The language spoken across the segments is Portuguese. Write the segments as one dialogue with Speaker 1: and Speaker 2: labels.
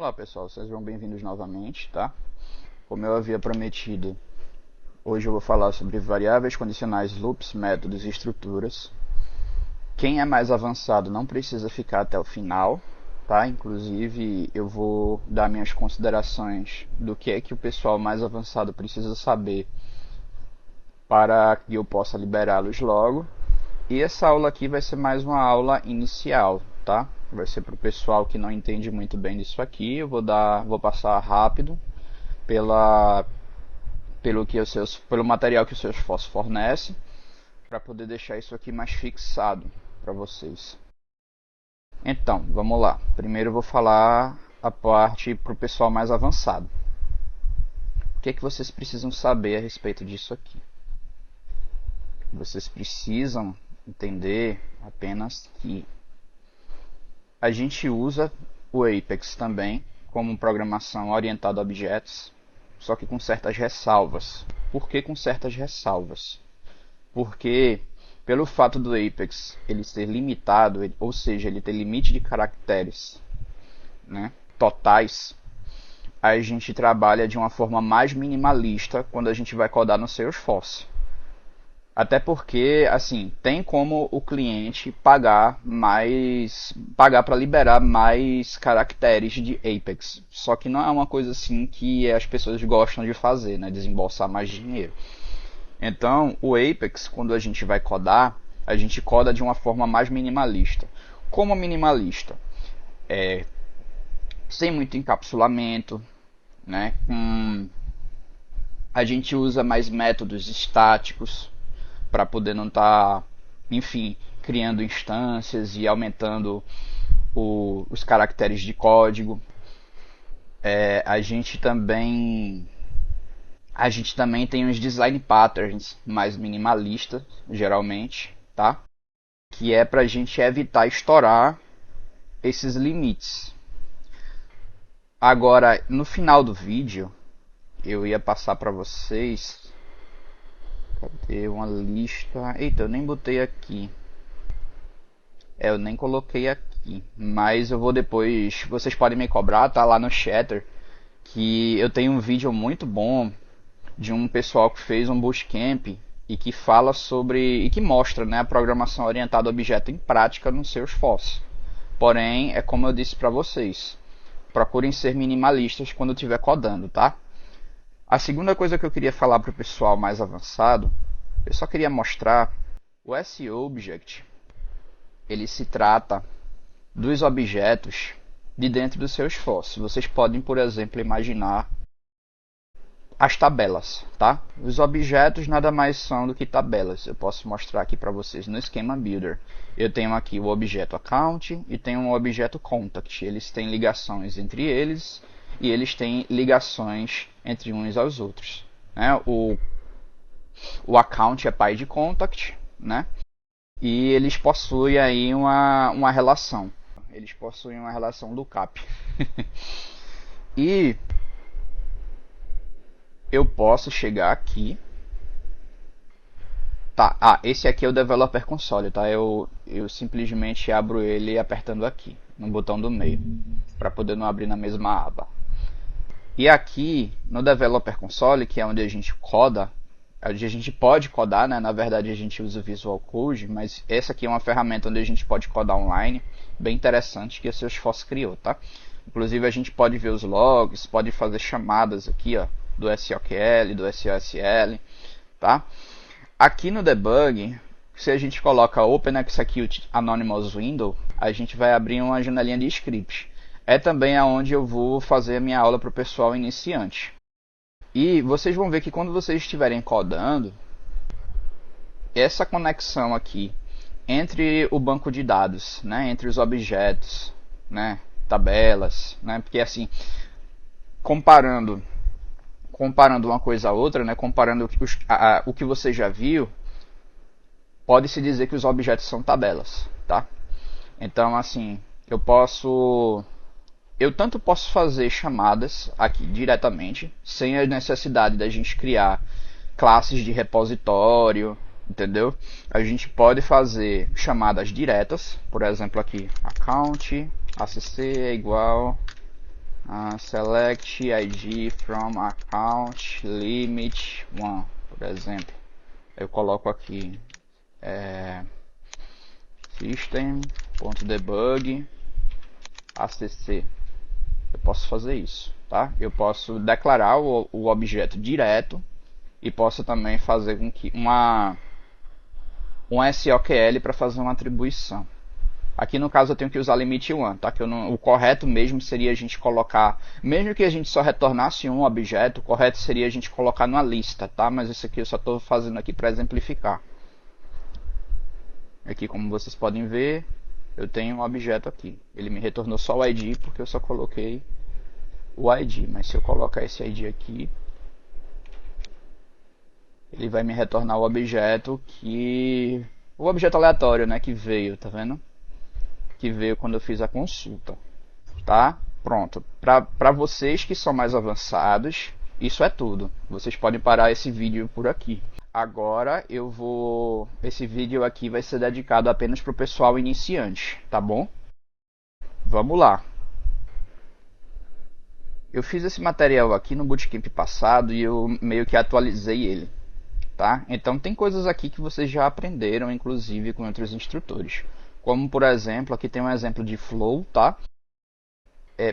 Speaker 1: Olá pessoal, sejam bem-vindos novamente, tá? Como eu havia prometido, hoje eu vou falar sobre variáveis condicionais, loops, métodos e estruturas. Quem é mais avançado não precisa ficar até o final, tá? Inclusive eu vou dar minhas considerações do que é que o pessoal mais avançado precisa saber para que eu possa liberá-los logo. E essa aula aqui vai ser mais uma aula inicial, tá? Vai ser para o pessoal que não entende muito bem disso aqui. Eu vou passar rápido pelo material que o Salesforce fornece, para poder deixar isso aqui mais fixado para vocês. Então, vamos lá. Primeiro eu vou falar a parte para o pessoal mais avançado. O que é que vocês precisam saber a respeito disso aqui? Vocês precisam entender apenas que a gente usa o Apex também como programação orientada a objetos, só que com certas ressalvas. Por que com certas ressalvas? Porque pelo fato do Apex ele ser limitado, ou seja, ele ter limite de caracteres, né, totais, a gente trabalha de uma forma mais minimalista quando a gente vai codar no Salesforce. Até porque, assim, tem como o cliente pagar para liberar mais caracteres de Apex. Só que não é uma coisa assim que as pessoas gostam de fazer, né? Desembolsar mais dinheiro. Então, o Apex, quando a gente vai codar, a gente coda de uma forma mais minimalista. Como minimalista? Sem muito encapsulamento, né? A gente usa mais métodos estáticos para poder não estar, enfim, criando instâncias e aumentando os caracteres de código. A gente também tem os design patterns mais minimalistas, geralmente, tá? Que é para a gente evitar estourar esses limites. Agora, no final do vídeo, eu ia passar para vocês. Cadê uma lista? Eita, eu nem botei aqui. Eu nem coloquei aqui. Mas eu vou depois. Vocês podem me cobrar, tá? Lá no Chatter. Que eu tenho um vídeo muito bom de um pessoal que fez um bootcamp e que fala sobre. E que mostra, né, a programação orientada a objeto em prática no Salesforce. Porém, é como eu disse para vocês. Procurem ser minimalistas quando estiver codando, tá? A segunda coisa que eu queria falar para o pessoal mais avançado, eu só queria mostrar o SObject. Ele se trata dos objetos de dentro do seu esforço. Vocês podem, por exemplo, imaginar as tabelas, tá? Os objetos nada mais são do que tabelas. Eu posso mostrar aqui para vocês no Schema Builder. Eu tenho aqui o objeto Account e tenho o objeto Contact. Eles têm ligações entre eles e eles têm ligações entre uns aos outros, né? O Account é pai de Contact, né? E eles possuem aí uma relação. Eles possuem uma relação lookup. E eu posso chegar aqui. Tá, esse aqui é o Developer Console, tá? Eu simplesmente abro ele apertando aqui, no botão do meio, para poder não abrir na mesma aba. E aqui no Developer Console, que é onde a gente coda, onde a gente pode codar, né? Na verdade a gente usa o Visual Code, mas essa aqui é uma ferramenta onde a gente pode codar online, bem interessante, que a Salesforce criou, tá? Inclusive a gente pode ver os logs, pode fazer chamadas aqui, ó, do SOQL, do SOSL, tá? Aqui no debug, se a gente coloca Open Execute Anonymous Window, a gente vai abrir uma janelinha de script. É também aonde eu vou fazer a minha aula para o pessoal iniciante. E vocês vão ver que quando vocês estiverem codando, essa conexão aqui entre o banco de dados, né, entre os objetos, né, tabelas, né, porque assim, comparando uma coisa a outra, né, comparando o que você já viu, pode-se dizer que os objetos são tabelas, tá? Então, assim, eu tanto posso fazer chamadas aqui diretamente, sem a necessidade da gente criar classes de repositório, entendeu? A gente pode fazer chamadas diretas, por exemplo aqui, account acc é igual a select id from account limit 1, por exemplo. Eu coloco aqui system.debug acc. Eu posso fazer isso, tá? Eu posso declarar o objeto direto e posso também fazer um SOQL para fazer uma atribuição. Aqui no caso eu tenho que usar limit 1, tá? O correto mesmo seria a gente colocar, mesmo que a gente só retornasse um objeto, o correto seria a gente colocar numa lista, tá? Mas isso aqui eu só estou fazendo aqui para exemplificar. Aqui, como vocês podem ver, eu tenho um objeto aqui. Ele me retornou só o ID porque eu só coloquei o ID. Mas se eu colocar esse ID aqui, ele vai me retornar o objeto o objeto aleatório, né, que veio, tá vendo? Que veio quando eu fiz a consulta, tá? Pronto. Para vocês que são mais avançados, isso é tudo. Vocês podem parar esse vídeo por aqui. Agora esse vídeo aqui vai ser dedicado apenas para o pessoal iniciante, tá bom? Vamos lá. Eu fiz esse material aqui no Bootcamp passado e eu meio que atualizei ele, tá? Então tem coisas aqui que vocês já aprenderam, inclusive com outros instrutores. Como, por exemplo, aqui tem um exemplo de flow, tá?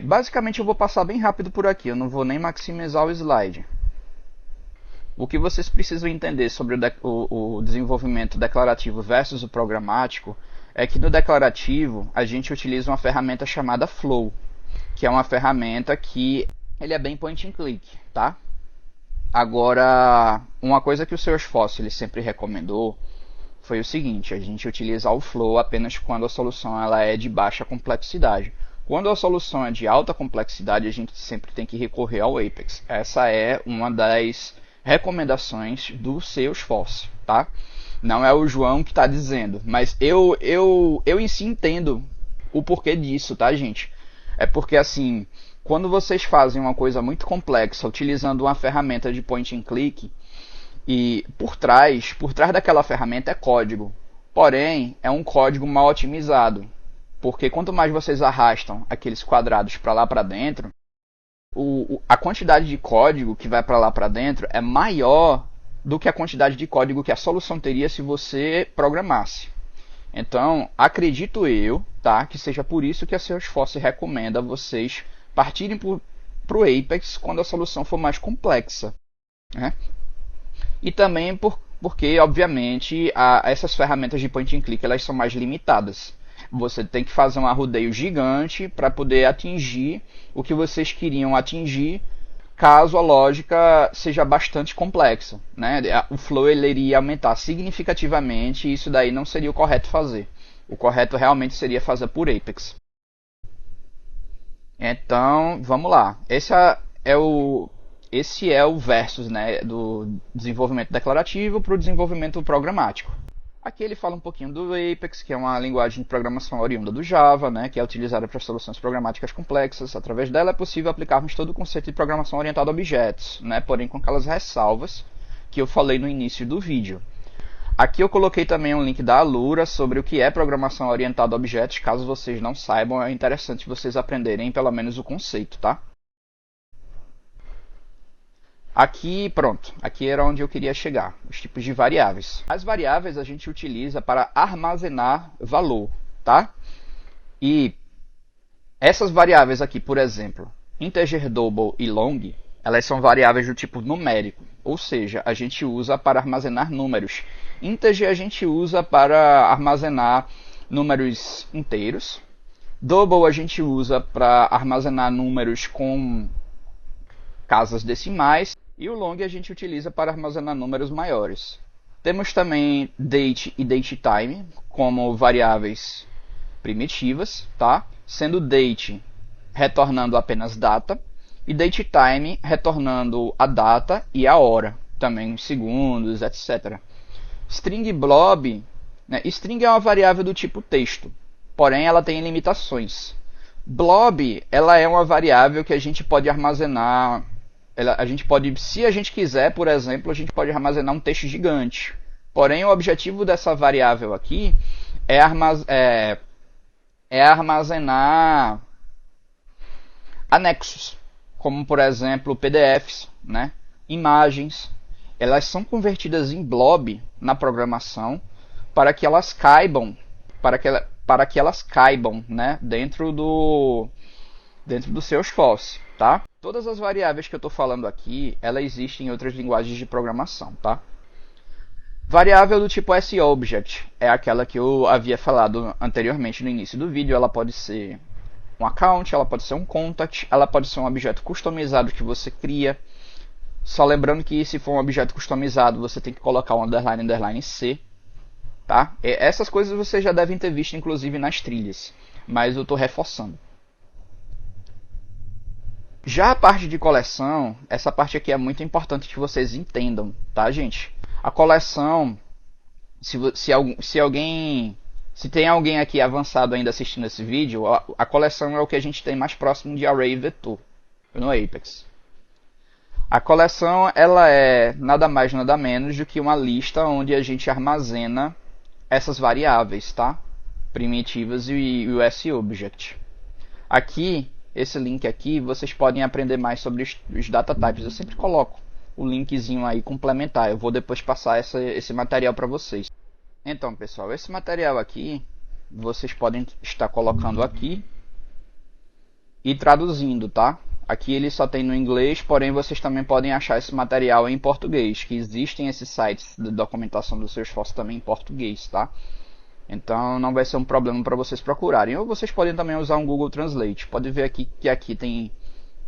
Speaker 1: Basicamente eu vou passar bem rápido por aqui, eu não vou nem maximizar o slide. O que vocês precisam entender sobre o desenvolvimento declarativo versus o programático é que no declarativo a gente utiliza uma ferramenta chamada Flow, que é uma ferramenta que ele é bem point and click, tá? Agora, uma coisa que o Salesforce ele sempre recomendou foi o seguinte: a gente utilizar o Flow apenas quando a solução ela é de baixa complexidade. Quando a solução é de alta complexidade, a gente sempre tem que recorrer ao Apex. Essa é uma das recomendações do Salesforce, tá? Não é o João que está dizendo, mas eu em si entendo o porquê disso, tá, gente? É porque, assim, quando vocês fazem uma coisa muito complexa utilizando uma ferramenta de point and click, e por trás daquela ferramenta é código, porém é um código mal otimizado, porque quanto mais vocês arrastam aqueles quadrados para lá para dentro, a quantidade de código que vai para lá para dentro é maior do que a quantidade de código que a solução teria se você programasse. Então, acredito eu, tá, que seja por isso que a Salesforce recomenda vocês partirem para o Apex quando a solução for mais complexa, né? E também porque, obviamente, essas ferramentas de point and click elas são mais limitadas. Você tem que fazer um arrodeio gigante para poder atingir o que vocês queriam atingir, caso a lógica seja bastante complexa, né? O flow ele iria aumentar significativamente e isso daí não seria o correto fazer. O correto realmente seria fazer por Apex. Então, vamos lá. Esse é o versus, né, do desenvolvimento declarativo para o desenvolvimento programático. Aqui ele fala um pouquinho do Apex, que é uma linguagem de programação oriunda do Java, né, que é utilizada para soluções programáticas complexas. Através dela é possível aplicarmos todo o conceito de programação orientada a objetos, né, porém com aquelas ressalvas que eu falei no início do vídeo. Aqui eu coloquei também um link da Alura sobre o que é programação orientada a objetos. Caso vocês não saibam, é interessante vocês aprenderem pelo menos o conceito, tá? Aqui, pronto, aqui era onde eu queria chegar, os tipos de variáveis. As variáveis a gente utiliza para armazenar valor, tá? E essas variáveis aqui, por exemplo, integer, double e long, elas são variáveis do tipo numérico, ou seja, a gente usa para armazenar números. Integer a gente usa para armazenar números inteiros. Double a gente usa para armazenar números com casas decimais. E o long a gente utiliza para armazenar números maiores. Temos também date e datetime como variáveis primitivas, tá? Sendo date retornando apenas data e datetime retornando a data e a hora, também segundos, etc. String blob, né? String é uma variável do tipo texto, porém ela tem limitações. Blob, ela é uma variável que a gente pode armazenar. Se a gente quiser, por exemplo, a gente pode armazenar um texto gigante. Porém, o objetivo dessa variável aqui é armazenar anexos, como por exemplo PDFs, né? Imagens, elas são convertidas em blob na programação para que elas caibam, para que elas caibam, né? dentro do seus FOSS, tá? Todas as variáveis que eu estou falando aqui, elas existem em outras linguagens de programação, tá? Variável do tipo SObject é aquela que eu havia falado anteriormente no início do vídeo. Ela pode ser um account, ela pode ser um contact, ela pode ser um objeto customizado que você cria. Só lembrando que se for um objeto customizado, você tem que colocar um underline, underline C, tá? E essas coisas vocês já devem ter visto, inclusive, nas trilhas, mas eu estou reforçando. Já a parte de coleção, essa parte aqui é muito importante que vocês entendam, tá, gente? A coleção, se tem alguém aqui avançado ainda assistindo esse vídeo, a coleção é o que a gente tem mais próximo de array vetor no Apex. A coleção, ela é nada mais nada menos do que uma lista onde a gente armazena essas variáveis, tá? Primitivas e o SObject. Aqui, esse link aqui, vocês podem aprender mais sobre os data types. Eu sempre coloco o linkzinho aí complementar. Eu vou depois passar esse material para vocês. Então, pessoal, esse material aqui vocês podem estar colocando aqui e traduzindo, tá? Aqui ele só tem no inglês, porém vocês também podem achar esse material em português, que existem esses sites de documentação do Salesforce também em português, tá? Então não vai ser um problema para vocês procurarem. Ou vocês podem também usar um Google Translate. Pode ver aqui que aqui tem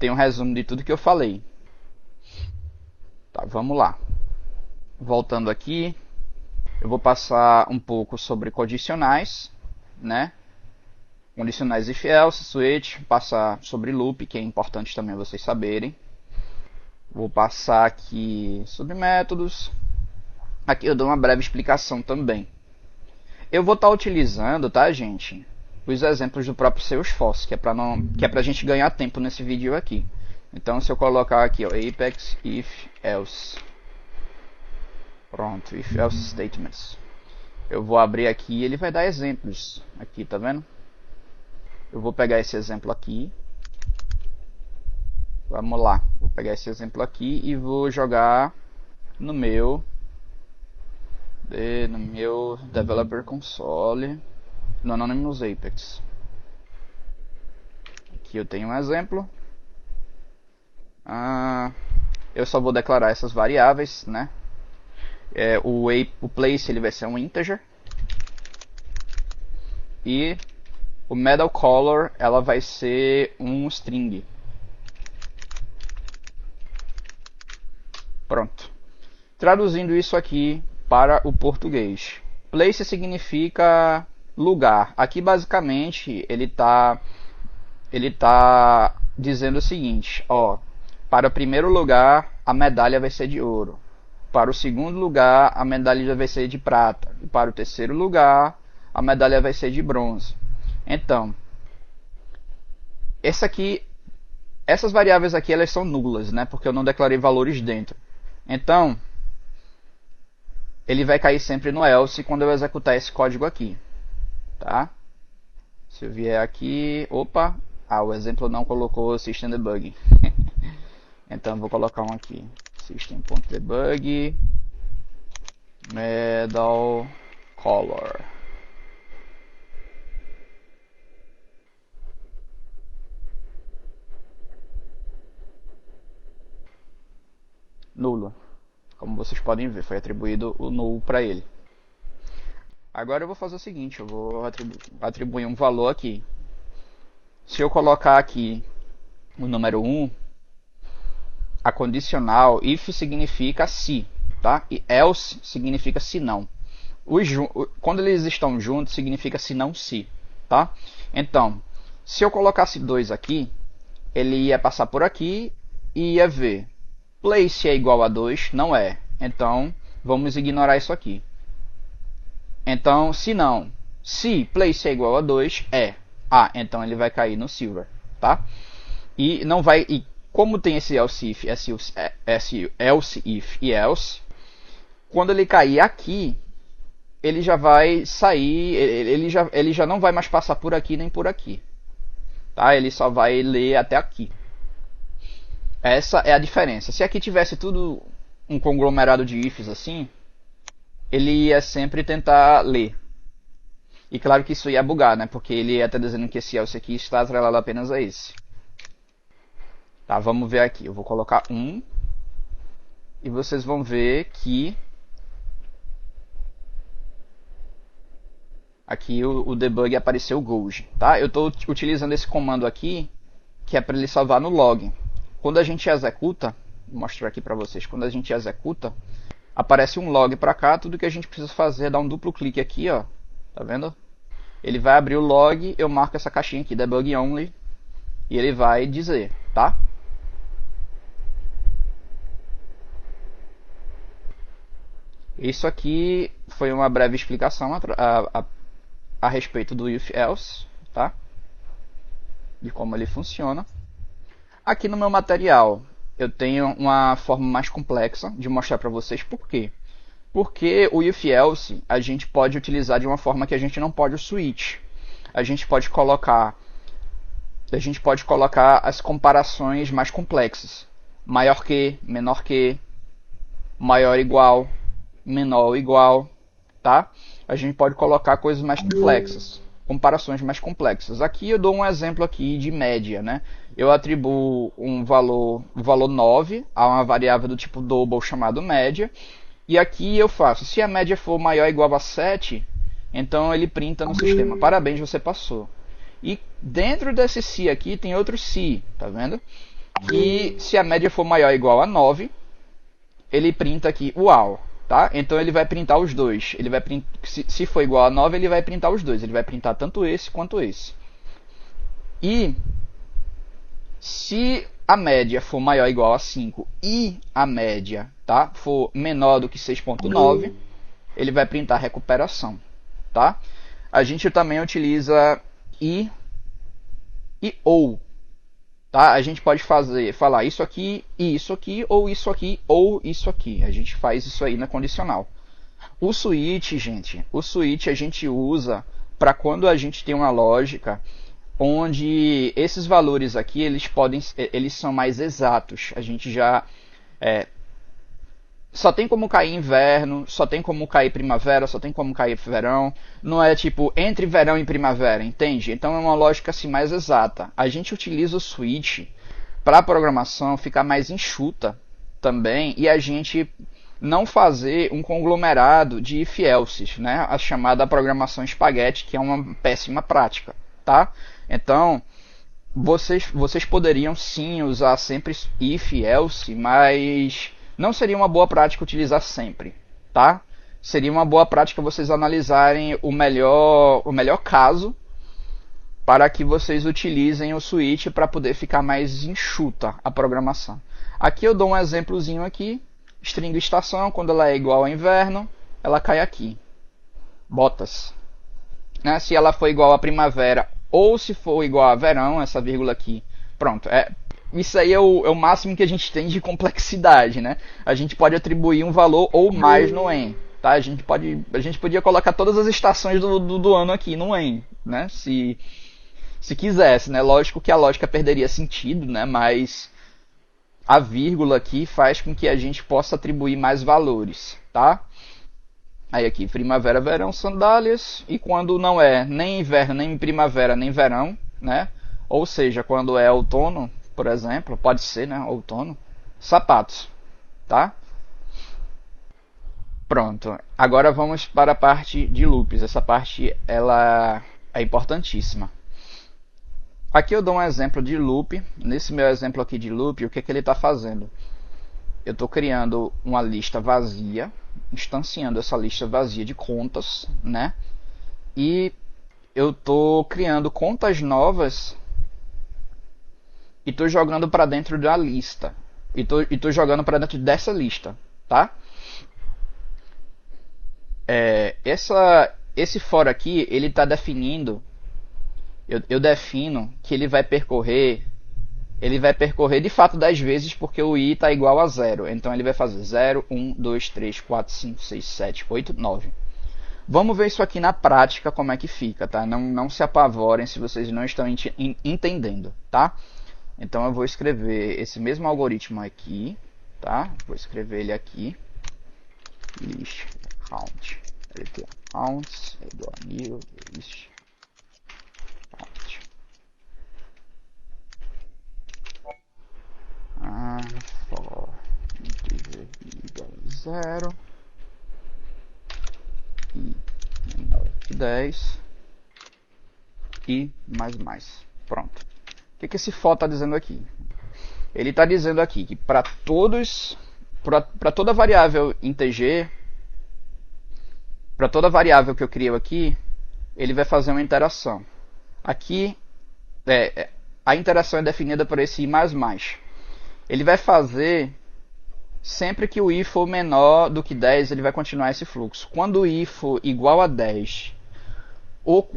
Speaker 1: um resumo de tudo que eu falei. Tá, vamos lá. Voltando aqui, eu vou passar um pouco sobre condicionais, né? Condicionais if else, switch, passar sobre loop, que é importante também vocês saberem. Vou passar aqui sobre métodos. Aqui eu dou uma breve explicação também. Eu vou estar utilizando, tá, gente, os exemplos do próprio Salesforce, que é pra gente ganhar tempo nesse vídeo aqui. Então, se eu colocar aqui, ó, Apex if else. Pronto, if else statements. Eu vou abrir aqui e ele vai dar exemplos. Aqui, tá vendo? Eu vou pegar esse exemplo aqui. Vamos lá. Vou pegar esse exemplo aqui e vou jogar no meu Developer Console, no Anonymous Apex. Aqui eu tenho um exemplo. Eu só vou declarar essas variáveis, né? O place ele vai ser um integer. E o medal color ela vai ser um string. Pronto. Traduzindo isso aqui para o português. Place significa lugar. Aqui basicamente ele tá dizendo o seguinte, ó, para o primeiro lugar a medalha vai ser de ouro. Para o segundo lugar a medalha vai ser de prata. E para o terceiro lugar a medalha vai ser de bronze. Então, essas variáveis aqui elas são nulas, né? Porque eu não declarei valores dentro. Então, ele vai cair sempre no else quando eu executar esse código aqui, tá? Se eu vier aqui, opa, o exemplo não colocou system debug. Então vou colocar um aqui, system.debug medal color. Nulo. Como vocês podem ver, foi atribuído o null para ele. Agora eu vou fazer o seguinte, eu vou atribuir um valor aqui. Se eu colocar aqui o número 1, a condicional if significa se, tá? E else significa se não. Quando eles estão juntos significa se não se, tá? Então, se eu colocasse 2 aqui, ele ia passar por aqui e ia ver. Place é igual a 2, não é. Então, vamos ignorar isso aqui. Então, se place é igual a 2, é. Então ele vai cair no silver, tá? E não vai, e como tem esse else if e else, quando ele cair aqui, ele já vai sair, ele já não vai mais passar por aqui nem por aqui. Tá? Ele só vai ler até aqui. Essa é a diferença. Se aqui tivesse tudo um conglomerado de ifs assim, ele ia sempre tentar ler. E claro que isso ia bugar, né? Porque ele ia estar dizendo que esse else aqui está atrelado apenas a esse. Tá, vamos ver aqui. Eu vou colocar 1. E vocês vão ver que aqui o debug apareceu Gold, tá? Eu estou utilizando esse comando aqui, que é para ele salvar no log. Quando a gente executa, vou mostrar aqui para vocês, quando a gente executa, aparece um log para cá, tudo que a gente precisa fazer é dar um duplo clique aqui, ó, tá vendo? Ele vai abrir o log, eu marco essa caixinha aqui, debug only, e ele vai dizer, tá? Isso aqui foi uma breve explicação a respeito do if else, tá? De como ele funciona. Aqui no meu material eu tenho uma forma mais complexa de mostrar para vocês por quê. Porque o if else a gente pode utilizar de uma forma que a gente não pode o switch. A gente pode colocar as comparações mais complexas. Maior que, menor que, maior igual, menor ou igual, tá? A gente pode colocar coisas mais complexas, comparações mais complexas. Aqui eu dou um exemplo aqui de média, né? Eu atribuo um valor 9 a uma variável do tipo double chamado média, e aqui eu faço, se a média for maior ou igual a 7, então ele printa no sistema, parabéns, você passou. E dentro desse se aqui tem outro se, tá vendo? Que se a média for maior ou igual a 9, ele printa aqui uau. Tá? Então ele vai printar os dois. Ele vai se for igual a 9, ele vai printar os dois. Ele vai printar tanto esse quanto esse. E se a média for maior ou igual a 5 e a média, tá, for menor do que 6.9, ele vai printar recuperação. Tá? A gente também utiliza e ou. Tá? A gente pode falar isso aqui, ou isso aqui, ou isso aqui. A gente faz isso aí na condicional. O switch, gente, a gente usa para quando a gente tem uma lógica onde esses valores aqui, eles são mais exatos. A gente já só tem como cair inverno, só tem como cair primavera, só tem como cair verão. Não é tipo entre verão e primavera, entende? Então é uma lógica assim mais exata. A gente utiliza o switch para a programação ficar mais enxuta também e a gente não fazer um conglomerado de if-elses, né? A chamada programação espaguete, que é uma péssima prática, tá? Então vocês poderiam sim usar sempre if-else, mas não seria uma boa prática utilizar sempre, tá? Seria uma boa prática vocês analisarem o melhor caso para que vocês utilizem o switch para poder ficar mais enxuta a programação. Aqui eu dou um exemplozinho aqui, string estação, quando ela é igual ao inverno, ela cai aqui. Botas. Né? Se ela for igual a primavera ou se for igual a verão, essa vírgula aqui, pronto, isso aí é o máximo que a gente tem de complexidade, né? A gente pode atribuir um valor ou mais no em, tá? A gente podia colocar todas as estações do ano aqui no em, né? Se quisesse, né? Lógico que a lógica perderia sentido, né? Mas a vírgula aqui faz com que a gente possa atribuir mais valores, tá? Aí aqui, primavera, verão, sandálias. E quando não é nem inverno, nem primavera, nem verão, né? Ou seja, quando é outono, por exemplo, pode ser, né, outono, sapatos, tá? Pronto. Agora vamos para a parte de loops. Essa parte ela é importantíssima. Aqui eu dou um exemplo de loop. Nesse meu exemplo aqui de loop, o que ele está fazendo? Eu estou criando uma lista vazia, instanciando essa lista vazia de contas, né? E eu estou criando contas novas e estou jogando para dentro da lista. E tô jogando para dentro dessa lista, tá? Esse for aqui, ele está definindo. Eu defino que ele vai percorrer de fato 10 vezes porque o i está igual a 0. Então ele vai fazer 0, 1, 2, 3, 4, 5, 6, 7, 8, 9. Vamos ver isso aqui na prática como é que fica, tá? Não se apavorem se vocês não estão entendendo, tá? Então eu vou escrever esse mesmo algoritmo aqui, tá? Vou escrever ele aqui. List count. LT counts é igual a new list count. For integer igual a 0 e menor que 10 e mais. Pronto. O que esse for está dizendo aqui? Ele está dizendo aqui que para toda variável integer, para toda variável que eu crio aqui, ele vai fazer uma interação. Aqui, a interação é definida por esse i++. Ele vai fazer, sempre que o i for menor do que 10, ele vai continuar esse fluxo. Quando o i for igual a 10, ou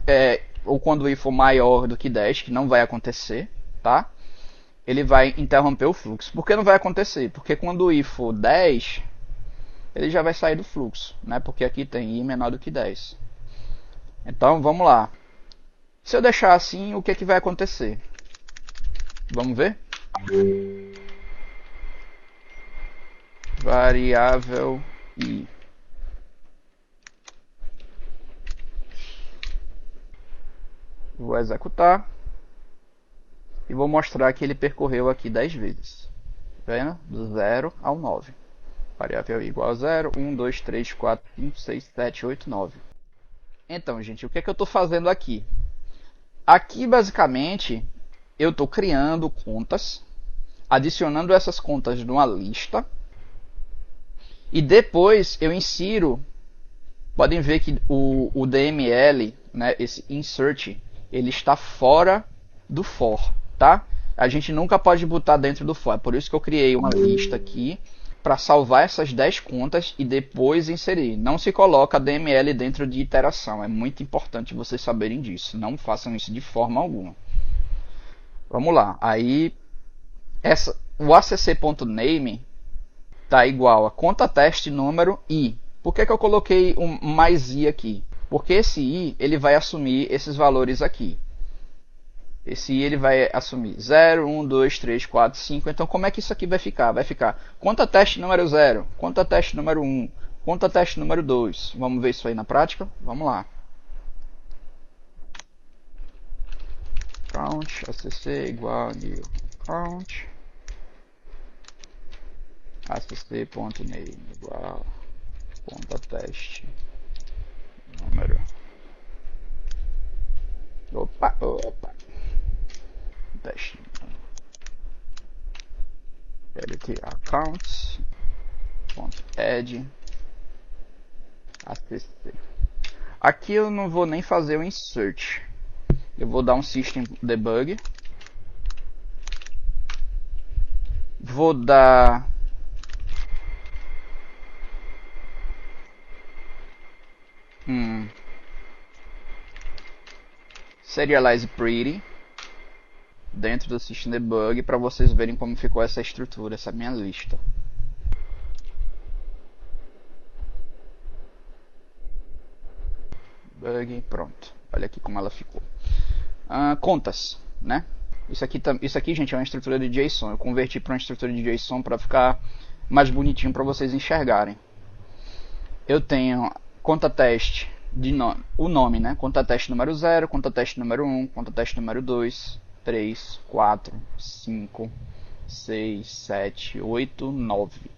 Speaker 1: quando o i for maior do que 10, que não vai acontecer, tá? Ele vai interromper o fluxo. Por que não vai acontecer? Porque quando o i for 10, ele já vai sair do fluxo, né? Porque aqui tem i menor do que 10. Então, vamos lá. Se eu deixar assim, o que, que vai acontecer? Vamos ver? Variável i. Vou executar. E vou mostrar que ele percorreu aqui 10 vezes. Vendo? Do 0 ao 9. Variável i igual a 0, 1, 2, 3, 4, 5, 6, 7, 8, 9. Então, gente, o que é que eu estou fazendo aqui? Aqui, basicamente, eu estou criando contas, adicionando essas contas numa lista, e depois eu insiro, podem ver que o DML, né, esse insert, ele está fora do for, tá? A gente nunca pode botar dentro do for, é por isso que eu criei uma lista aqui, para salvar essas 10 contas e depois inserir. Não se coloca DML dentro de iteração, é muito importante vocês saberem disso, não façam isso de forma alguma. Vamos lá, aí o acc.name está igual a conta teste número i. Por que eu coloquei um mais i aqui? Porque esse i ele vai assumir esses valores aqui. Esse i ele vai assumir 0, 1, 2, 3, 4, 5. Então como é que isso aqui vai ficar? Vai ficar conta teste número 0, conta teste número 1, conta teste número 2. Vamos ver isso aí na prática? Vamos lá. Count acc igual a new count acc.name igual conta teste número. Opa. Teste. LT accounts add acc. Aqui eu não vou nem fazer o insert. Eu vou dar um system debug. Vou dar serialize pretty dentro do system debug para vocês verem como ficou essa estrutura, essa minha lista. Bug, pronto. Olha aqui como ela ficou. Contas, né? Isso aqui, gente, é uma estrutura de JSON. Eu converti para uma estrutura de JSON para ficar mais bonitinho para vocês enxergarem. Eu tenho conta teste o nome, né? Conta teste número 0, conta teste número 1, conta teste número 2, 3, 4, 5, 6, 7, 8, 9.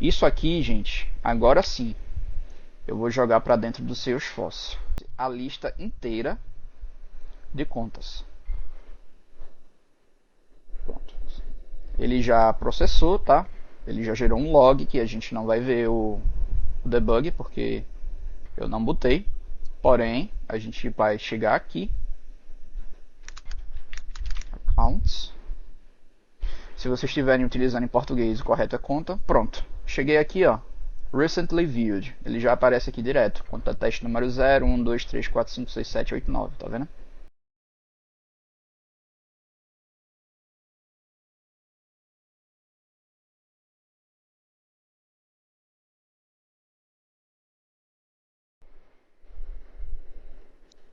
Speaker 1: Isso aqui, gente, agora sim, eu vou jogar para dentro do Salesforce a lista inteira de contas. Pronto. Ele já processou, tá? Ele já gerou um log que a gente não vai ver o debug porque eu não botei. Porém, a gente vai chegar aqui, accounts. Se vocês estiverem utilizando em português, o correto é conta. Pronto. Cheguei aqui, ó. Recently viewed. Ele já aparece aqui direto. Conta teste número 0, 1, 2, 3, 4, 5, 6, 7, 8, 9. Tá vendo?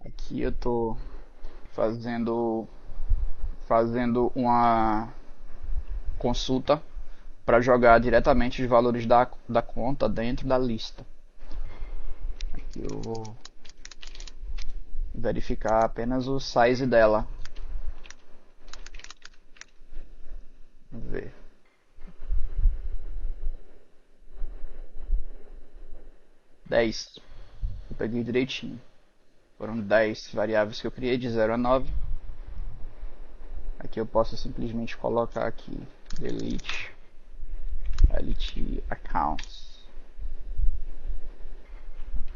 Speaker 1: Aqui eu tô fazendo fazendo uma consulta para jogar diretamente os valores da conta dentro da lista. Aqui eu vou verificar apenas o size dela. Vamos ver. Dez. Eu peguei direitinho. Foram 10 variáveis que eu criei de 0 a 9. Aqui eu posso simplesmente colocar aqui delete accounts.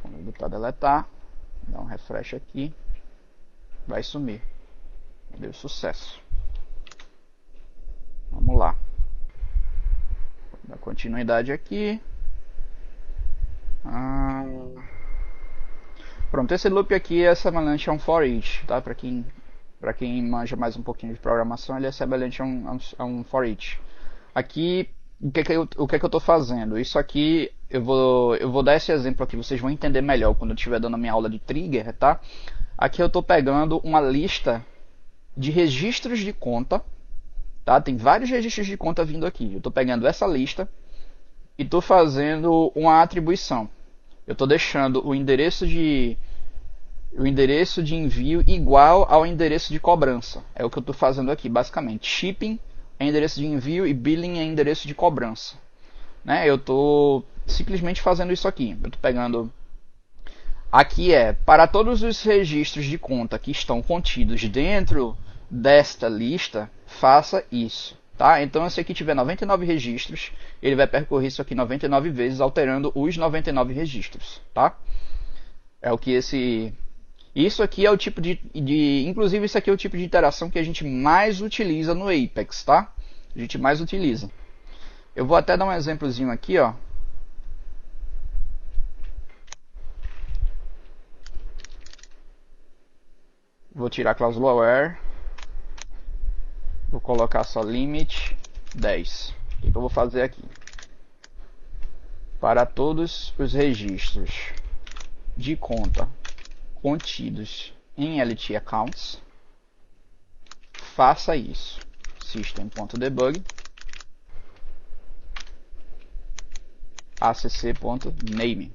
Speaker 1: Quando eu botar deletar, dá um refresh aqui, vai sumir. Deu sucesso. Vamos lá. Vou dar continuidade aqui. Pronto, esse loop aqui é semelhante a um for each, tá? Para quem manja mais um pouquinho de programação, ele é semelhante a um for each. Aqui, o que eu estou fazendo? Isso aqui, eu vou dar esse exemplo aqui, vocês vão entender melhor quando eu estiver dando a minha aula de trigger, tá? Aqui eu estou pegando uma lista de registros de conta, tá? Tem vários registros de conta vindo aqui. Eu estou pegando essa lista e estou fazendo uma atribuição. Eu estou deixando o endereço de envio igual ao endereço de cobrança. É o que eu estou fazendo aqui, basicamente. Shipping é endereço de envio e billing é endereço de cobrança. Né? Eu estou simplesmente fazendo isso aqui. Eu estou pegando... Aqui para todos os registros de conta que estão contidos dentro desta lista, faça isso. Tá? Então, se aqui tiver 99 registros, ele vai percorrer isso aqui 99 vezes, alterando os 99 registros. Tá? É o que esse... Isso aqui é o tipo inclusive, isso aqui é o tipo de interação que a gente mais utiliza no Apex, tá? A gente mais utiliza. Eu vou até dar um exemplozinho aqui, ó. Vou tirar a cláusula where. Vou colocar só limit 10. O que eu vou fazer aqui? Para todos os registros de conta contidos em LT accounts, faça isso. System.debug acc.name.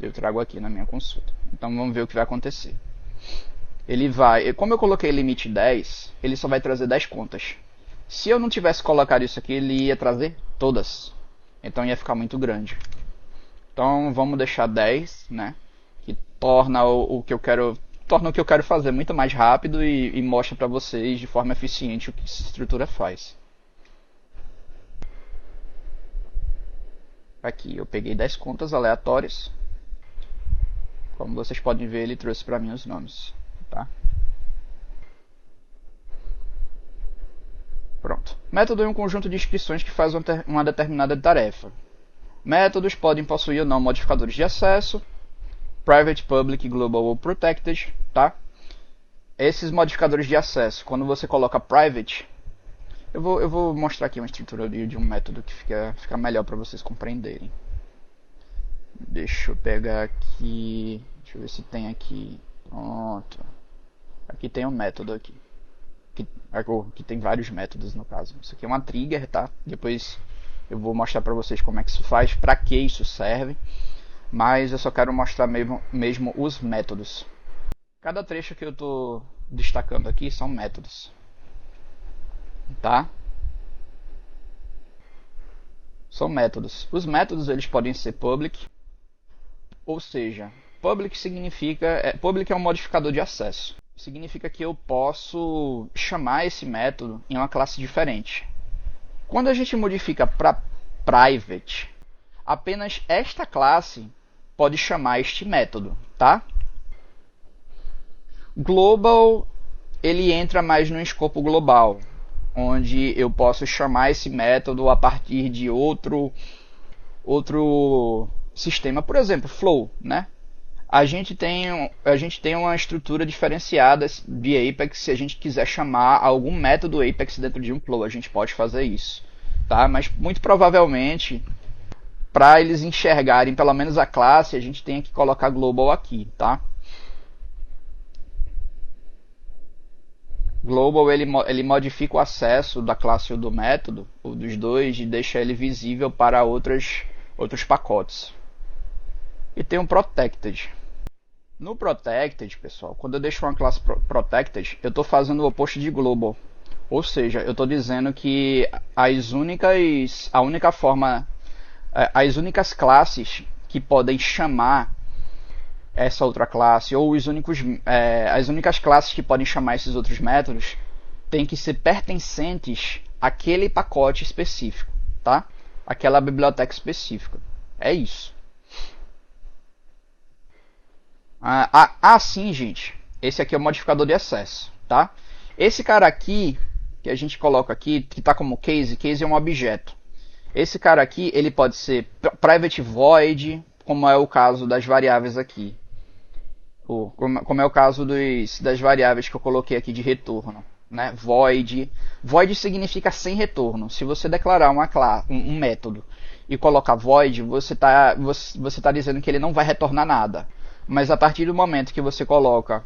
Speaker 1: Eu trago aqui na minha consulta. Então vamos ver o que vai acontecer. Ele vai, como eu coloquei limite 10, ele só vai trazer 10 contas. Se eu não tivesse colocado isso aqui, ele ia trazer todas. Então ia ficar muito grande. Então vamos deixar 10, né? Que torna o que eu quero fazer muito mais rápido e mostra para vocês de forma eficiente o que essa estrutura faz. Aqui eu peguei 10 contas aleatórias. Como vocês podem ver, ele trouxe para mim os nomes. Tá? Pronto. Método é um conjunto de instruções que faz uma determinada tarefa. Métodos podem possuir ou não modificadores de acesso, private, public, global ou protected, tá? Esses modificadores de acesso, quando você coloca private, eu vou mostrar aqui uma estrutura de um método que fica melhor para vocês compreenderem. Deixa eu pegar aqui, deixa eu ver se tem aqui. Pronto. Aqui tem um método aqui. Que tem vários métodos no caso. Isso aqui é uma trigger, tá? Depois eu vou mostrar para vocês como é que isso faz, para que isso serve. Mas eu só quero mostrar mesmo os métodos. Cada trecho que eu estou destacando aqui são métodos. Tá? São métodos. Os métodos eles podem ser public, ou seja, public public é um modificador de acesso. Significa que eu posso chamar esse método em uma classe diferente. Quando a gente modifica para private, apenas esta classe pode chamar este método, tá? Global, ele entra mais no escopo global, onde eu posso chamar esse método a partir de outro sistema, por exemplo, flow, né? A gente tem uma estrutura diferenciada de Apex. Se a gente quiser chamar algum método Apex dentro de um flow, a gente pode fazer isso, tá? Mas muito provavelmente, para eles enxergarem pelo menos a classe, a gente tem que colocar global aqui, tá? Global ele modifica o acesso da classe ou do método, ou dos dois, e deixa ele visível para outros pacotes. E tem um Protected. No Protected, pessoal, quando eu deixo uma classe Protected, eu estou fazendo o oposto de Global. Ou seja, eu estou dizendo que as únicas classes que podem chamar essa outra classe, ou as únicas classes que podem chamar esses outros métodos, têm que ser pertencentes àquele pacote específico, tá? Aquela biblioteca específica. É isso. Sim, gente. Esse aqui é o modificador de acesso, tá? Esse cara aqui, que a gente coloca aqui, que está como case é um objeto. Esse cara aqui, ele pode ser private void, como é o caso das variáveis aqui. Como é o caso das variáveis que eu coloquei aqui de retorno. Né? Void significa sem retorno. Se você declarar um método e colocar void, você tá dizendo que ele não vai retornar nada. Mas a partir do momento que você coloca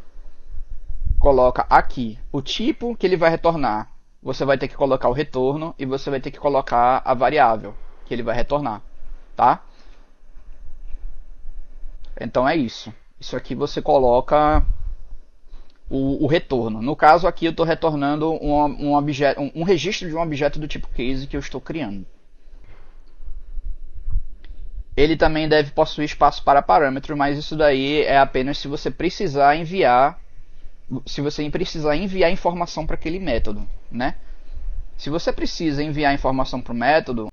Speaker 1: aqui o tipo que ele vai retornar, você vai ter que colocar o retorno e você vai ter que colocar a variável que ele vai retornar, tá? Então é isso. Isso aqui você coloca o retorno. No caso aqui eu estou retornando um registro de um objeto do tipo case que eu estou criando. Ele também deve possuir espaço para parâmetro, mas isso daí é apenas se você precisar enviar informação para aquele método, né? Se você precisa enviar informação para o método,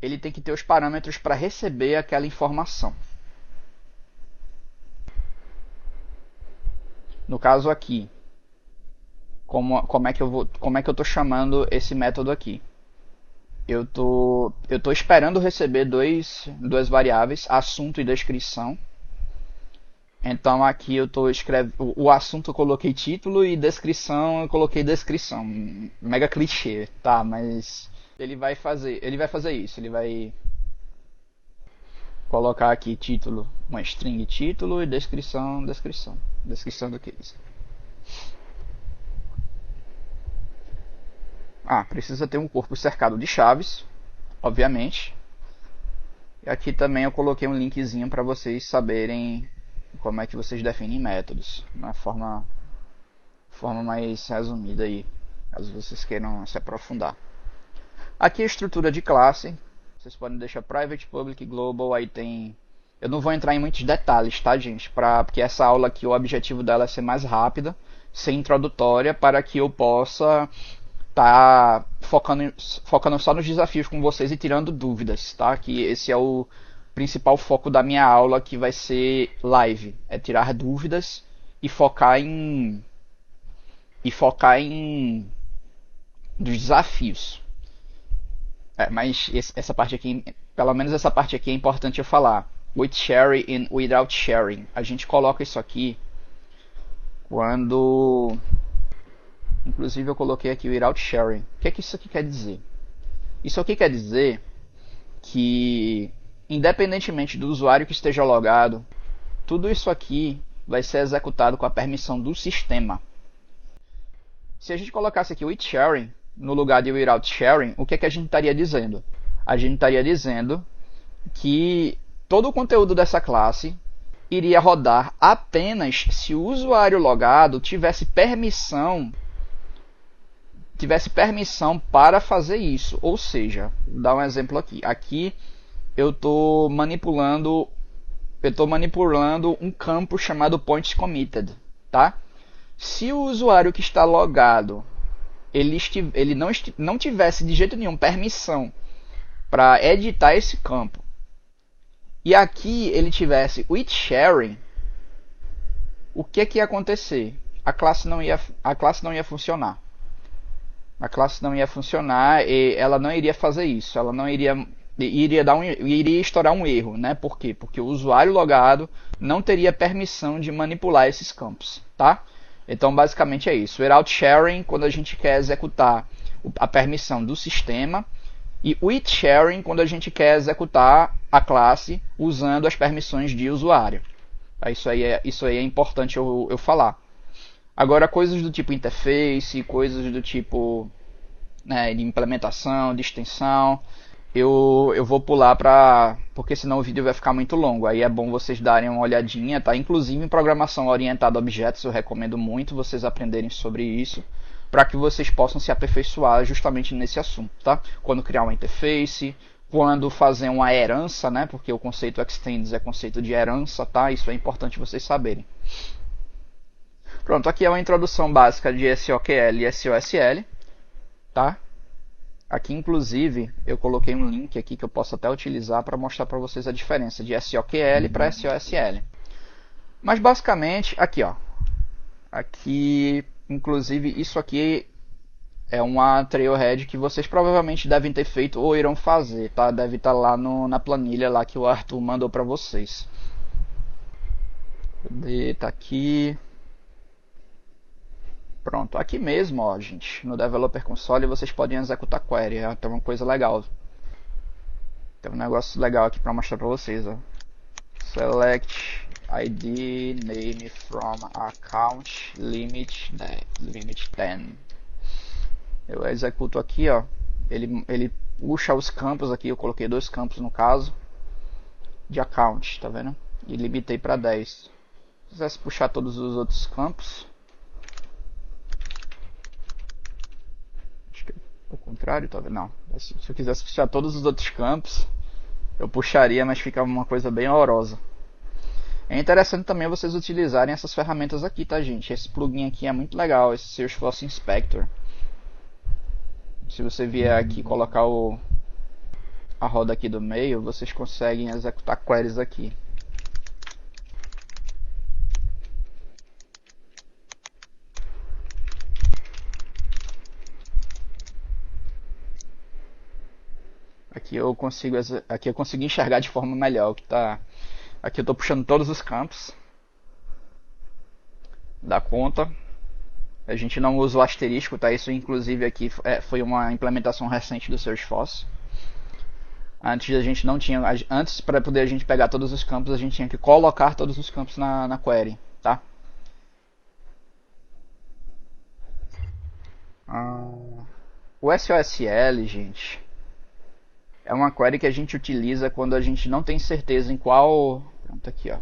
Speaker 1: ele tem que ter os parâmetros para receber aquela informação. No caso aqui, como é que eu estou chamando esse método aqui? Eu tô esperando receber duas variáveis, assunto e descrição. Então aqui eu tô escrevendo o assunto, eu coloquei título, e descrição eu coloquei descrição. Mega clichê, tá? Mas ele vai fazer isso. Ele vai colocar aqui título, uma string título, e descrição do case. Precisa ter um corpo cercado de chaves, obviamente. E aqui também eu coloquei um linkzinho para vocês saberem como é que vocês definem métodos, na forma mais resumida aí, caso vocês queiram se aprofundar. Aqui a estrutura de classe, vocês podem deixar private, public, global, aí tem... Eu não vou entrar em muitos detalhes, tá, gente? Porque essa aula aqui, o objetivo dela é ser mais rápida, ser introdutória, para que eu possa tá focando só nos desafios com vocês e tirando dúvidas, tá? Que esse é o principal foco da minha aula, que vai ser live, é tirar dúvidas e focar em dos desafios. Mas essa parte aqui, pelo menos essa parte aqui é importante eu falar. With sharing and without sharing. A gente coloca isso aqui quando... Inclusive eu coloquei aqui without sharing. O que é que isso aqui quer dizer? Isso aqui quer dizer que, independentemente do usuário que esteja logado, tudo isso aqui vai ser executado com a permissão do sistema. Se a gente colocasse aqui with sharing no lugar de without sharing, o que é que a gente estaria dizendo? A gente estaria dizendo que todo o conteúdo dessa classe iria rodar apenas se o usuário logado tivesse permissão para fazer isso. Ou seja, vou dar um exemplo aqui. Aqui eu estou manipulando um campo chamado points committed, tá? Se o usuário que está logado ele não tivesse de jeito nenhum permissão para editar esse campo, e aqui ele tivesse with sharing, o que ia acontecer? A classe não ia funcionar. A classe não ia funcionar e ela não iria fazer isso. Ela não iria estourar um erro, né? Por quê? Porque o usuário logado não teria permissão de manipular esses campos, tá? Então basicamente é isso. Without sharing, quando a gente quer executar a permissão do sistema, e with sharing, quando a gente quer executar a classe usando as permissões de usuário. Isso aí é importante eu falar. Agora, coisas do tipo interface, coisas do tipo, né, de implementação, de extensão, eu vou pular porque senão o vídeo vai ficar muito longo. Aí é bom vocês darem uma olhadinha, tá? Inclusive em programação orientada a objetos, eu recomendo muito vocês aprenderem sobre isso, para que vocês possam se aperfeiçoar justamente nesse assunto, tá? Quando criar uma interface, quando fazer uma herança, né? Porque o conceito extends é conceito de herança, tá? Isso é importante vocês saberem. Pronto, aqui é uma introdução básica de SOQL e SOSL, tá? Aqui, inclusive, eu coloquei um link aqui que eu posso até utilizar para mostrar para vocês a diferença de SOQL para SOSL. Mas basicamente, aqui, ó. Aqui, inclusive, isso aqui é uma trailhead que vocês provavelmente devem ter feito ou irão fazer, tá? Deve estar lá na planilha lá que o Arthur mandou para vocês. Cadê? Tá aqui. Pronto, aqui mesmo, ó, gente, no Developer Console vocês podem executar query, é uma coisa legal. Tem um negócio legal aqui para mostrar para vocês, ó. Select ID name from account limit 10. Eu executo aqui, ó. Ele puxa os campos aqui, eu coloquei 2 campos no caso de account, tá vendo? E limitei para 10. Se quisesse puxar todos os outros campos, ao contrário, talvez não. Se eu quisesse puxar todos os outros campos, eu puxaria, mas ficava uma coisa bem horrorosa. É interessante também vocês utilizarem essas ferramentas aqui, tá, gente? Esse plugin aqui é muito legal, esse Salesforce Inspector. Se você vier aqui e colocar a roda aqui do meio, vocês conseguem executar queries aqui. Aqui eu consigo enxergar de forma melhor o que tá. Aqui eu estou puxando todos os campos. Dá conta. A gente não usa o asterisco, tá? Isso inclusive aqui foi uma implementação recente do Salesforce. Antes a gente não tinha, antes para poder a gente pegar todos os campos, a gente tinha que colocar todos os campos na query, tá? O SOSL, gente, é uma query que a gente utiliza quando a gente não tem certeza em qual... Pronto, aqui, ó.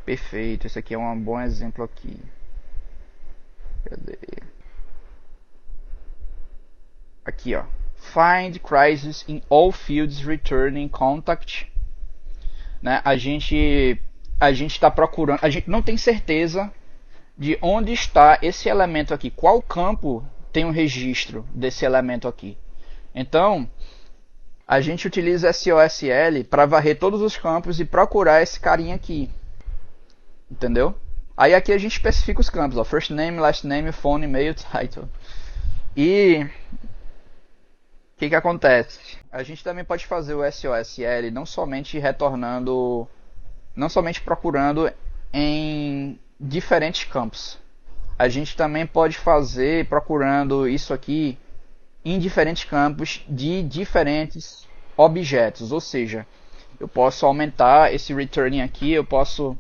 Speaker 1: Perfeito, esse aqui é um bom exemplo aqui. Cadê? Aqui, ó. Find crisis in all fields returning contact. Né? A gente está procurando, a gente não tem certeza de onde está esse elemento aqui, qual campo tem um registro desse elemento aqui. Então, a gente utiliza SOSL para varrer todos os campos e procurar esse carinha aqui. Entendeu? Aí aqui a gente especifica os campos, ó, first name, last name, phone, e-mail, title. E o que acontece? A gente também pode fazer o SOSL não somente retornando, não somente procurando em diferentes campos. A gente também pode fazer procurando isso aqui em diferentes campos de diferentes objetos. Ou seja, eu posso aumentar esse returning aqui, eu posso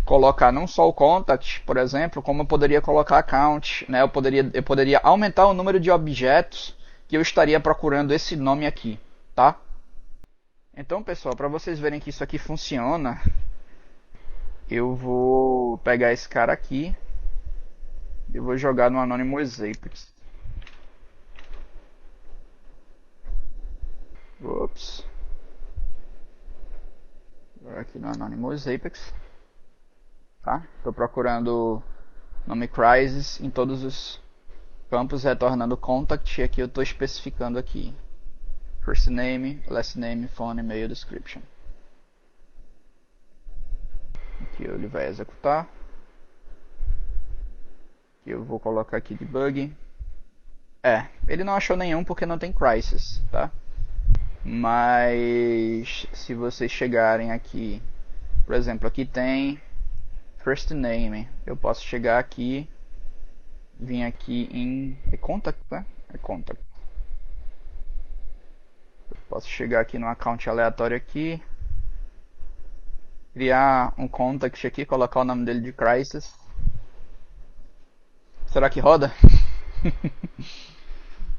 Speaker 1: colocar não só o contact, por exemplo, como eu poderia colocar account, né? Eu poderia aumentar o número de objetos que eu estaria procurando esse nome aqui, tá? Então, pessoal, para vocês verem que isso aqui funciona, eu vou pegar esse cara aqui e vou jogar no Anonymous Apex. Ops. Agora aqui no Anonymous Apex. Tá? Estou procurando nome Crisis em todos os campos, retornando contact. E aqui eu estou especificando aqui first name, last name, phone, e-mail, description. Aqui ele vai executar. Eu vou colocar aqui debug. Ele não achou nenhum porque não tem crisis, tá? Mas se vocês chegarem aqui, por exemplo, aqui tem first name, eu posso chegar aqui, vir aqui em contact, né? É contact. Eu posso chegar aqui no account aleatório aqui, criar um contact aqui, colocar o nome dele de crisis. Será que roda?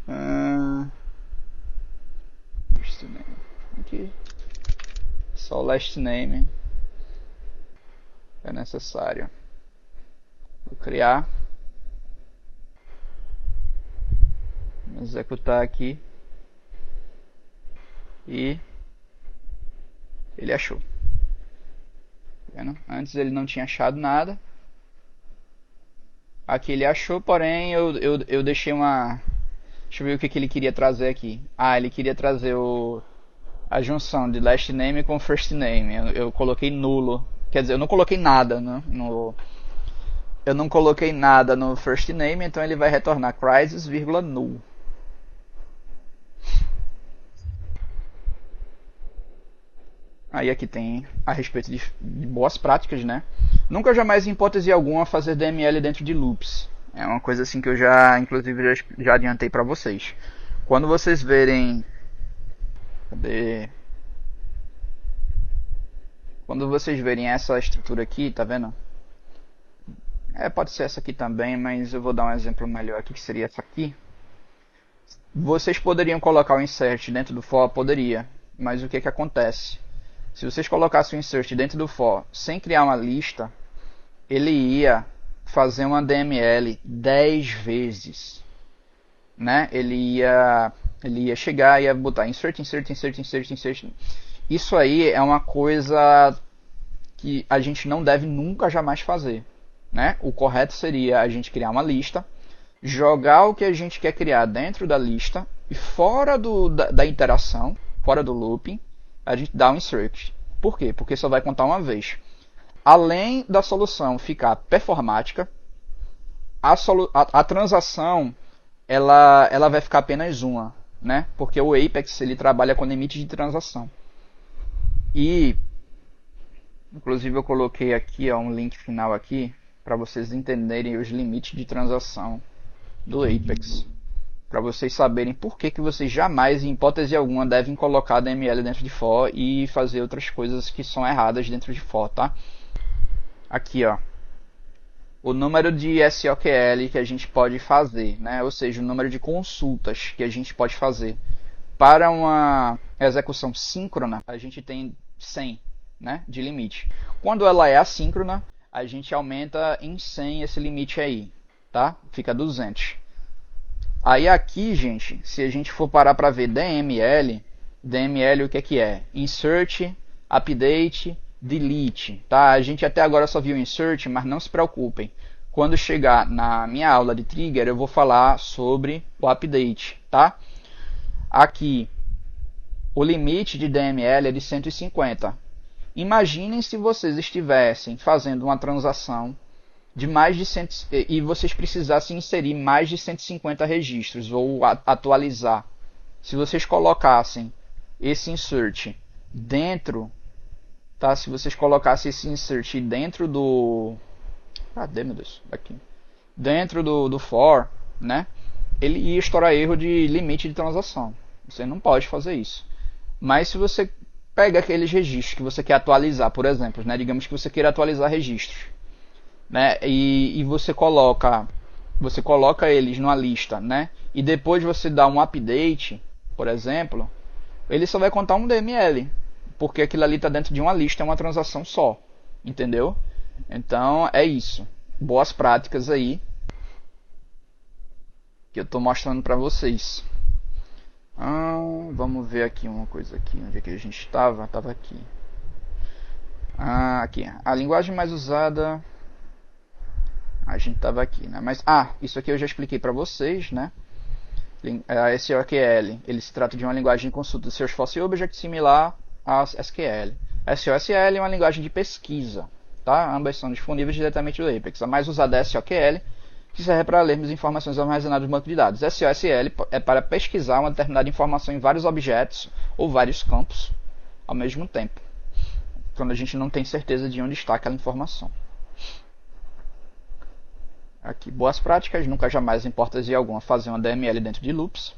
Speaker 1: Ah, last name. Aqui. Só o last name é necessário. Vou criar. Vou executar aqui. E ele achou. Tá vendo? Antes ele não tinha achado nada. Aqui ele achou, porém eu deixei uma... Deixa eu ver o que ele queria trazer aqui. Ah, ele queria trazer a junção de last name com first name. Eu coloquei nulo. Quer dizer, eu não coloquei nada, né? Eu não coloquei nada no first name, então ele vai retornar crisis, null. Aí aqui tem a respeito de boas práticas, né? Nunca jamais em hipótese alguma fazer DML dentro de loops. É uma coisa assim que eu já, inclusive, já adiantei para vocês. Quando vocês verem... Cadê? Quando vocês verem essa estrutura aqui, tá vendo? Pode ser essa aqui também, mas eu vou dar um exemplo melhor aqui, que seria essa aqui. Vocês poderiam colocar o insert dentro do for? Poderia. Mas o que acontece? Se vocês colocassem o insert dentro do for sem criar uma lista, ele ia fazer uma DML 10 vezes. Né? Ele ia chegar e ia botar insert. Isso aí é uma coisa que a gente não deve nunca jamais fazer. Né? O correto seria a gente criar uma lista, jogar o que a gente quer criar dentro da lista e fora da interação, fora do looping, a gente dá um insert. Por quê? Porque só vai contar uma vez. Além da solução ficar performática, a transação ela vai ficar apenas uma, né? Porque o Apex ele trabalha com limite de transação. E inclusive eu coloquei aqui um link final aqui para vocês entenderem os limites de transação do Apex. Para vocês saberem por que vocês jamais, em hipótese alguma, devem colocar DML dentro de for e fazer outras coisas que são erradas dentro de for, tá? Aqui, ó. O número de SOQL que a gente pode fazer, né? Ou seja, o número de consultas que a gente pode fazer. Para uma execução síncrona, a gente tem 100, né, de limite. Quando ela é assíncrona, a gente aumenta em 100 esse limite aí, tá? Fica 200. Aí aqui, gente, se a gente for parar para ver DML o que é? Insert, update, delete, tá? A gente até agora só viu insert, mas não se preocupem. Quando chegar na minha aula de trigger, eu vou falar sobre o update, tá? Aqui, o limite de DML é de 150. Imaginem se vocês estivessem fazendo uma transação de mais de 100, e vocês precisassem inserir mais de 150 registros ou atualizar. Se vocês colocassem esse insert dentro, tá? Se vocês colocassem esse insert dentro do, cadê, meu Deus? Aqui. Dentro do for, né? Ele ia estourar erro de limite de transação. Você não pode fazer isso. Mas se você pega aqueles registros que você quer atualizar, por exemplo, né? Digamos que você queira atualizar registros, né? E você coloca eles numa lista, né? E depois você dá um update, por exemplo, ele só vai contar um DML, porque aquilo ali está dentro de uma lista, é uma transação só, entendeu? Então é isso. Boas práticas aí que eu estou mostrando para vocês. Vamos ver aqui uma coisa aqui, onde é que a gente estava? Estava aqui. Aqui, a linguagem mais usada. A gente estava aqui, né? Mas isso aqui eu já expliquei para vocês, né? A SOQL, ele se trata de uma linguagem de consulta de Salesforce Object similar a SQL. SOSL é uma linguagem de pesquisa, tá? Ambas são disponíveis diretamente do Apex. A mais usada é a SOQL, que serve para lermos informações armazenadas no banco de dados. SOSL é para pesquisar uma determinada informação em vários objetos ou vários campos ao mesmo tempo, quando a gente não tem certeza de onde está aquela informação. Aqui, boas práticas, nunca jamais em hipótese alguma fazer uma DML dentro de loops.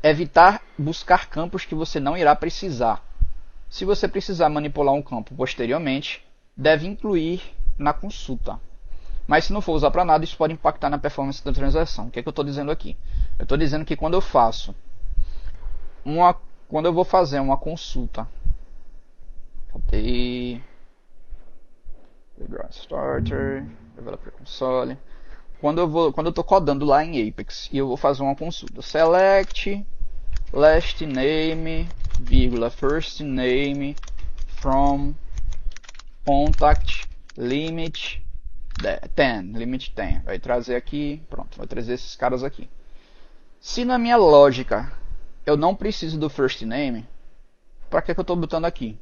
Speaker 1: Evitar buscar campos que você não irá precisar. Se você precisar manipular um campo posteriormente, deve incluir na consulta. Mas se não for usar para nada, isso pode impactar na performance da transação. O que é que eu estou dizendo aqui? Eu estou dizendo que quando eu faço quando eu vou fazer uma consulta, cadê? Starter, Developer Console. Quando eu estou codando lá em Apex e eu vou fazer uma consulta, select last name, vírgula, first name from contact limit 10, limit 10. Vai trazer aqui, pronto, vai trazer esses caras aqui. Se na minha lógica eu não preciso do first name, para que eu estou botando aqui?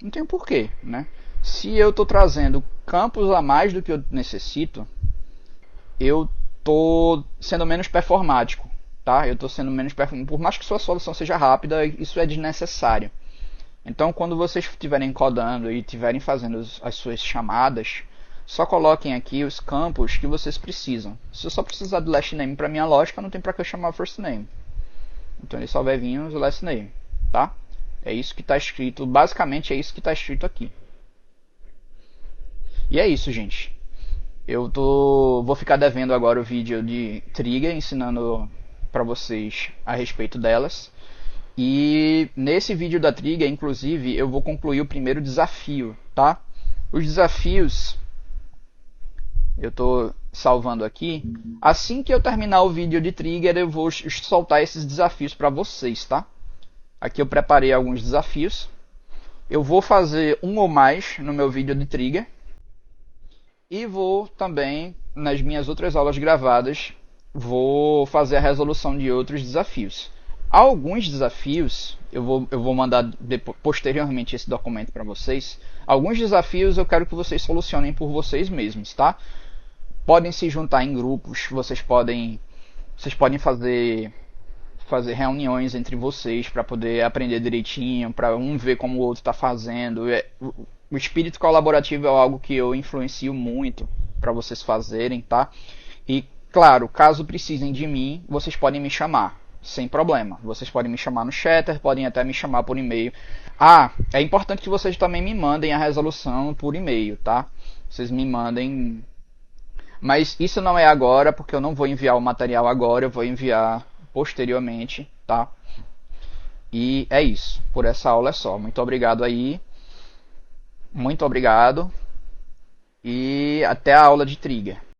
Speaker 1: Não tem porquê, né? Se eu estou trazendo campos a mais do que eu necessito, eu estou sendo menos performático, tá? Eu estou sendo menos performático. Por mais que sua solução seja rápida, isso é desnecessário. Então, quando vocês estiverem codando e estiverem fazendo as suas chamadas, só coloquem aqui os campos que vocês precisam. Se eu só precisar do last name para minha lógica, não tem para que eu chamar first name. Então ele só vai vir os last name, tá? É isso que está escrito, basicamente é isso que está escrito aqui. E é isso, gente. Vou ficar devendo agora o vídeo de trigger, ensinando para vocês a respeito delas. E nesse vídeo da trigger, inclusive, eu vou concluir o primeiro desafio, tá? Os desafios eu estou salvando aqui. Assim que eu terminar o vídeo de trigger, eu vou soltar esses desafios para vocês, tá? Aqui eu preparei alguns desafios. Eu vou fazer um ou mais no meu vídeo de trigger. E vou também, nas minhas outras aulas gravadas, vou fazer a resolução de outros desafios. Alguns desafios, eu vou mandar posteriormente esse documento para vocês. Alguns desafios eu quero que vocês solucionem por vocês mesmos, tá? Podem se juntar em grupos, vocês podem fazer reuniões entre vocês para poder aprender direitinho, para um ver como o outro está fazendo. O espírito colaborativo é algo que eu influencio muito para vocês fazerem, tá? E, claro, caso precisem de mim, vocês podem me chamar, sem problema. Vocês podem me chamar no Chatter, podem até me chamar por e-mail. Ah, é importante que vocês também me mandem a resolução por e-mail, tá? Vocês me mandem. Mas isso não é agora, porque eu não vou enviar o material agora, eu vou enviar posteriormente, tá? E é isso. Por essa aula é só. Muito obrigado aí. Muito obrigado e até a aula de trigger.